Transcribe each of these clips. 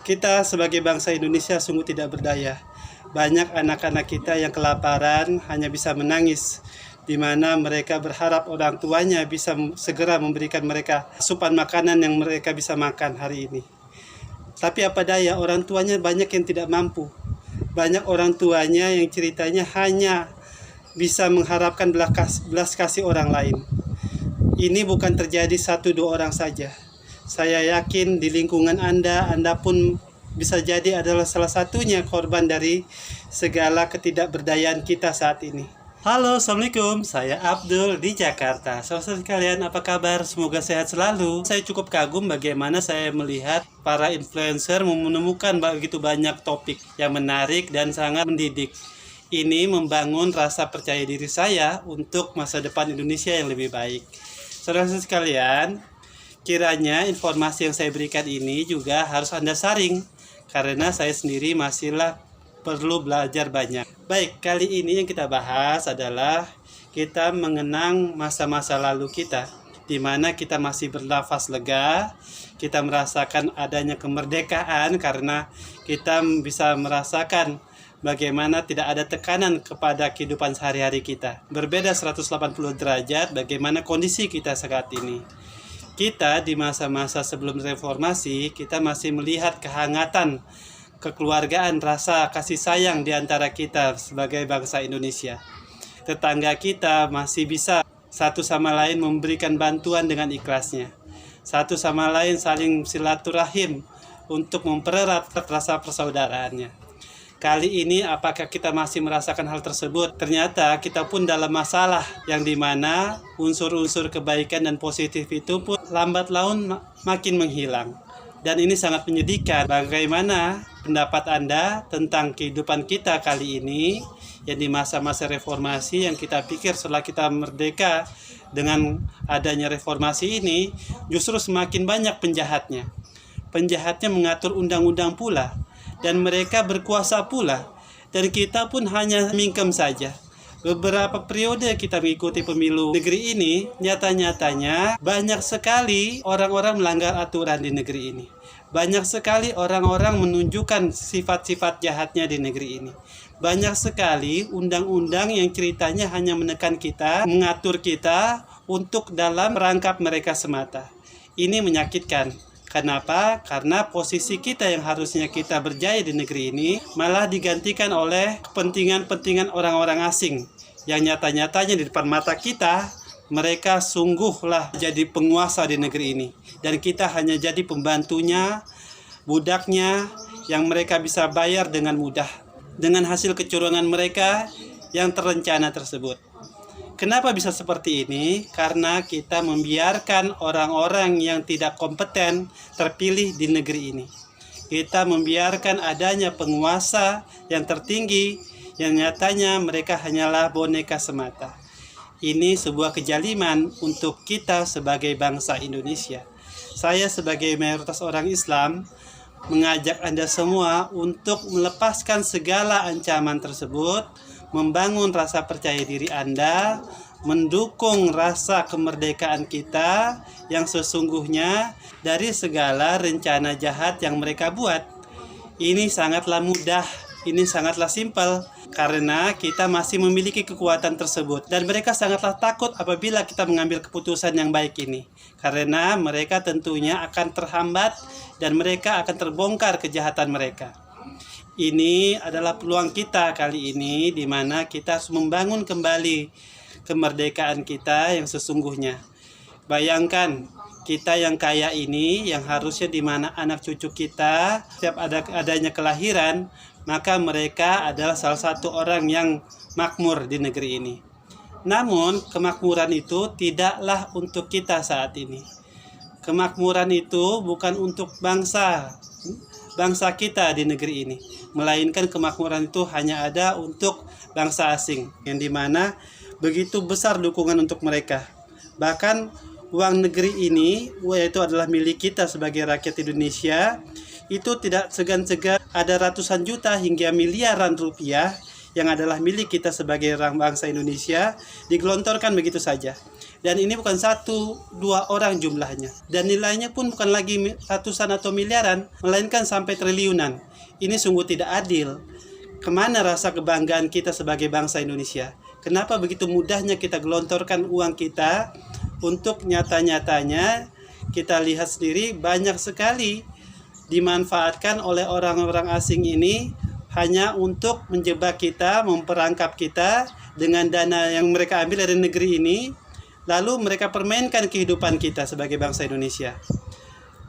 Kita sebagai bangsa Indonesia sungguh tidak berdaya. Banyak anak-anak kita yang kelaparan hanya bisa menangis, di mana mereka berharap orang tuanya bisa segera memberikan mereka asupan makanan yang mereka bisa makan hari ini. Tapi apa daya, orang tuanya banyak yang tidak mampu. Banyak orang tuanya yang ceritanya hanya bisa mengharapkan belas kasih orang lain. Ini bukan terjadi 1-2 orang saja. Saya yakin di lingkungan Anda pun bisa jadi adalah salah satunya korban dari segala ketidakberdayaan kita saat ini. Halo, Assalamualaikum. Saya Abdul di Jakarta. Saudara sekalian, apa kabar? Semoga sehat selalu. Saya cukup kagum bagaimana saya melihat para influencer menemukan begitu banyak topik yang menarik dan sangat mendidik. Ini membangun rasa percaya diri saya untuk masa depan Indonesia yang lebih baik. Saudara sekalian, kiranya informasi yang saya berikan ini juga harus Anda saring, karena saya sendiri masihlah perlu belajar banyak. Baik, kali ini yang kita bahas adalah kita mengenang masa-masa lalu kita, di mana kita masih bernafas lega, kita merasakan adanya kemerdekaan karena kita bisa merasakan bagaimana tidak ada tekanan kepada kehidupan sehari-hari kita. Berbeda 180 derajat bagaimana kondisi kita saat ini. Kita di masa-masa sebelum reformasi, kita masih melihat kehangatan, kekeluargaan, rasa kasih sayang di antara kita sebagai bangsa Indonesia. Tetangga kita masih bisa satu sama lain memberikan bantuan dengan ikhlasnya. Satu sama lain saling silaturahim untuk mempererat rasa persaudaraannya. Kali ini apakah kita masih merasakan hal tersebut? Ternyata kita pun dalam masalah yang dimana unsur-unsur kebaikan dan positif itu pun lambat laun makin menghilang. Dan ini sangat menyedihkan. Bagaimana pendapat Anda tentang kehidupan kita kali ini yang di masa-masa reformasi yang kita pikir setelah kita merdeka dengan adanya reformasi ini justru semakin banyak penjahatnya. Penjahatnya mengatur undang-undang pula. Dan mereka berkuasa pula. Dan kita pun hanya mingkem saja. Beberapa periode kita mengikuti pemilu negeri ini, nyata-nyatanya banyak sekali orang-orang melanggar aturan di negeri ini. Banyak sekali orang-orang menunjukkan sifat-sifat jahatnya di negeri ini. Banyak sekali undang-undang yang ceritanya hanya menekan kita, mengatur kita untuk dalam merangkap mereka semata. Ini menyakitkan. Kenapa? Karena posisi kita yang harusnya kita berjaya di negeri ini malah digantikan oleh kepentingan-kepentingan orang-orang asing yang nyata-nyatanya di depan mata kita mereka sungguhlah jadi penguasa di negeri ini dan kita hanya jadi pembantunya, budaknya yang mereka bisa bayar dengan mudah dengan hasil kecurangan mereka yang terencana tersebut. Kenapa bisa seperti ini? Karena kita membiarkan orang-orang yang tidak kompeten terpilih di negeri ini. Kita membiarkan adanya penguasa yang tertinggi yang nyatanya mereka hanyalah boneka semata. Ini sebuah kejaliman untuk kita sebagai bangsa Indonesia. Saya sebagai mayoritas orang Islam mengajak Anda semua untuk melepaskan segala ancaman tersebut, membangun rasa percaya diri Anda, mendukung rasa kemerdekaan kita yang sesungguhnya dari segala rencana jahat yang mereka buat. Ini sangatlah mudah, ini sangatlah simpel, karena kita masih memiliki kekuatan tersebut. Dan mereka sangatlah takut apabila kita mengambil keputusan yang baik ini. Karena mereka tentunya akan terhambat dan mereka akan terbongkar kejahatan mereka. Ini adalah peluang kita kali ini di mana kita harus membangun kembali kemerdekaan kita yang sesungguhnya. Bayangkan kita yang kaya ini yang harusnya di mana anak cucu kita setiap adanya kelahiran maka mereka adalah salah satu orang yang makmur di negeri ini. Namun kemakmuran itu tidaklah untuk kita saat ini. Kemakmuran itu bukan untuk bangsa kita di negeri ini, melainkan kemakmuran itu hanya ada untuk bangsa asing yang dimana begitu besar dukungan untuk mereka. Bahkan uang negeri ini yaitu adalah milik kita sebagai rakyat Indonesia itu tidak segan-segan ada ratusan juta hingga miliaran rupiah yang adalah milik kita sebagai orang bangsa Indonesia digelontorkan begitu saja. Dan ini bukan satu, dua orang jumlahnya. Dan nilainya pun bukan lagi ratusan atau miliaran, melainkan sampai triliunan. Ini sungguh tidak adil. Kemana rasa kebanggaan kita sebagai bangsa Indonesia? Kenapa begitu mudahnya kita gelontorkan uang kita untuk nyata-nyatanya kita lihat sendiri banyak sekali dimanfaatkan oleh orang-orang asing ini hanya untuk menjebak kita, memperangkap kita dengan dana yang mereka ambil dari negeri ini. Lalu mereka permainkan kehidupan kita sebagai bangsa Indonesia.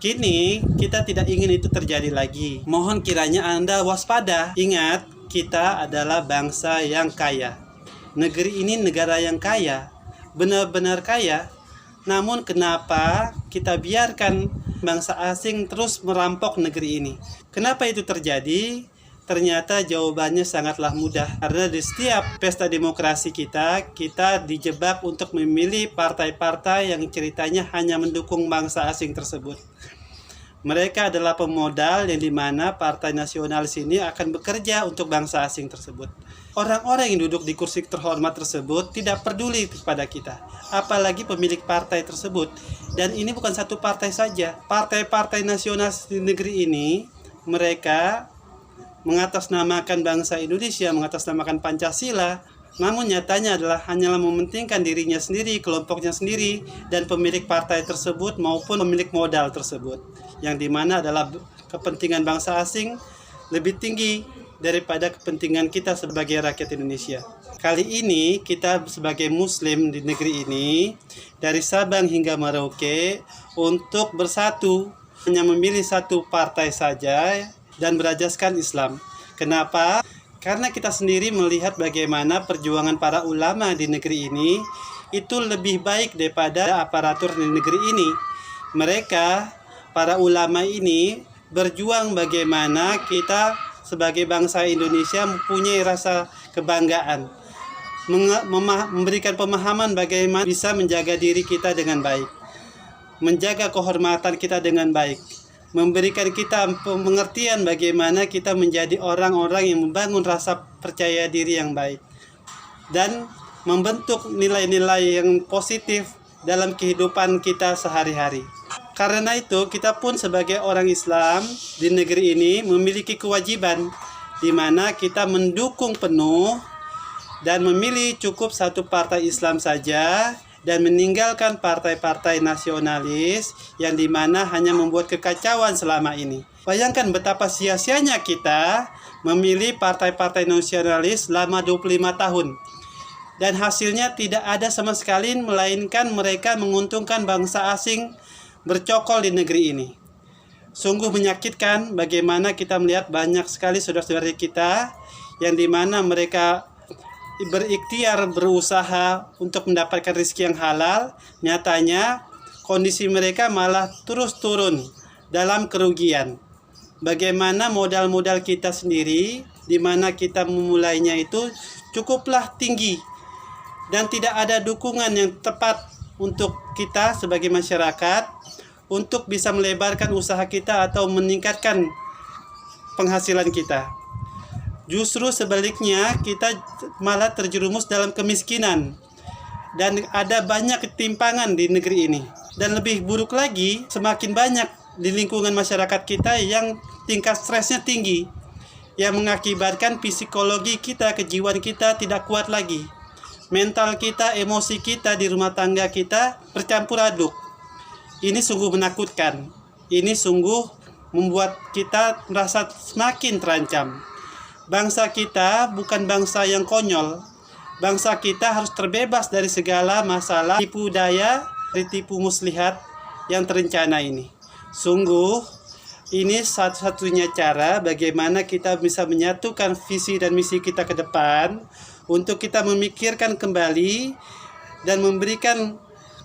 Kini kita tidak ingin itu terjadi lagi. Mohon kiranya Anda waspada. Ingat, kita adalah bangsa yang kaya. Negeri ini negara yang kaya, benar-benar kaya. Namun kenapa kita biarkan bangsa asing terus merampok negeri ini? Kenapa itu terjadi? Ternyata jawabannya sangatlah mudah. Karena di setiap pesta demokrasi kita dijebak untuk memilih partai-partai yang ceritanya hanya mendukung bangsa asing tersebut. Mereka adalah pemodal yang dimana partai nasionalis ini akan bekerja untuk bangsa asing tersebut. Orang-orang yang duduk di kursi terhormat tersebut tidak peduli kepada kita, apalagi pemilik partai tersebut. Dan ini bukan satu partai saja. Partai-partai nasionalis di negeri ini, mereka mengatasnamakan bangsa Indonesia, mengatasnamakan Pancasila, namun nyatanya adalah hanyalah mementingkan dirinya sendiri, kelompoknya sendiri, dan pemilik partai tersebut maupun pemilik modal tersebut, yang dimana adalah kepentingan bangsa asing lebih tinggi daripada kepentingan kita sebagai rakyat Indonesia. Kali ini kita sebagai Muslim di negeri ini, dari Sabang hingga Merauke, untuk bersatu, hanya memilih satu partai saja dan berajaskan Islam. Kenapa? Karena kita sendiri melihat bagaimana perjuangan para ulama di negeri ini itu lebih baik daripada aparatur di negeri ini. Mereka, para ulama ini, berjuang bagaimana kita sebagai bangsa Indonesia mempunyai rasa kebanggaan, memberikan pemahaman bagaimana bisa menjaga diri kita dengan baik, menjaga kehormatan kita dengan baik, memberikan kita pengertian bagaimana kita menjadi orang-orang yang membangun rasa percaya diri yang baik dan membentuk nilai-nilai yang positif dalam kehidupan kita sehari-hari. Karena itu kita pun sebagai orang Islam di negeri ini memiliki kewajiban di mana kita mendukung penuh dan memilih cukup satu partai Islam saja dan meninggalkan partai-partai nasionalis yang dimana hanya membuat kekacauan selama ini. Bayangkan betapa sia-sianya kita memilih partai-partai nasionalis selama 25 tahun. Dan hasilnya tidak ada sama sekali, melainkan mereka menguntungkan bangsa asing bercokol di negeri ini. Sungguh menyakitkan bagaimana kita melihat banyak sekali saudara-saudara kita yang dimana mereka berikhtiar berusaha untuk mendapatkan rezeki yang halal, nyatanya kondisi mereka malah terus turun dalam kerugian. Bagaimana modal-modal kita sendiri, di mana kita memulainya itu cukuplah tinggi dan tidak ada dukungan yang tepat untuk kita sebagai masyarakat untuk bisa melebarkan usaha kita atau meningkatkan penghasilan kita. Justru sebaliknya kita malah terjerumus dalam kemiskinan dan ada banyak ketimpangan di negeri ini. Dan lebih buruk lagi, semakin banyak di lingkungan masyarakat kita yang tingkat stresnya tinggi, yang mengakibatkan psikologi kita, kejiwaan kita tidak kuat lagi. Mental kita, emosi kita di rumah tangga kita bercampur aduk. Ini sungguh menakutkan. Ini sungguh membuat kita merasa semakin terancam. Bangsa kita bukan bangsa yang konyol. Bangsa kita harus terbebas dari segala masalah tipu daya, tipu muslihat yang terencana ini. Sungguh, ini satu-satunya cara bagaimana kita bisa menyatukan visi dan misi kita ke depan untuk kita memikirkan kembali dan memberikan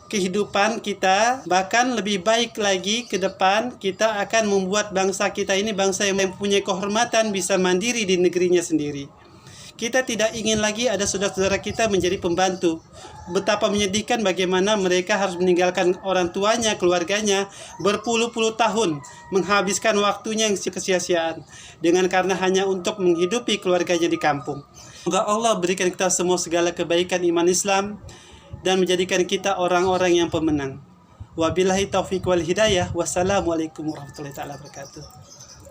kehidupan kita, bahkan lebih baik lagi ke depan kita akan membuat bangsa kita ini bangsa yang mempunyai kehormatan, bisa mandiri di negerinya sendiri. Kita tidak ingin lagi ada saudara-saudara kita menjadi pembantu. Betapa menyedihkan bagaimana mereka harus meninggalkan orang tuanya, keluarganya berpuluh-puluh tahun, menghabiskan waktunya yang sia-siaan dengan karena hanya untuk menghidupi keluarganya di kampung. Semoga Allah berikan kita semua segala kebaikan iman Islam dan menjadikan kita orang-orang yang pemenang. Wabillahi taufiq wal hidayah. Wassalamualaikum warahmatullahi wabarakatuh.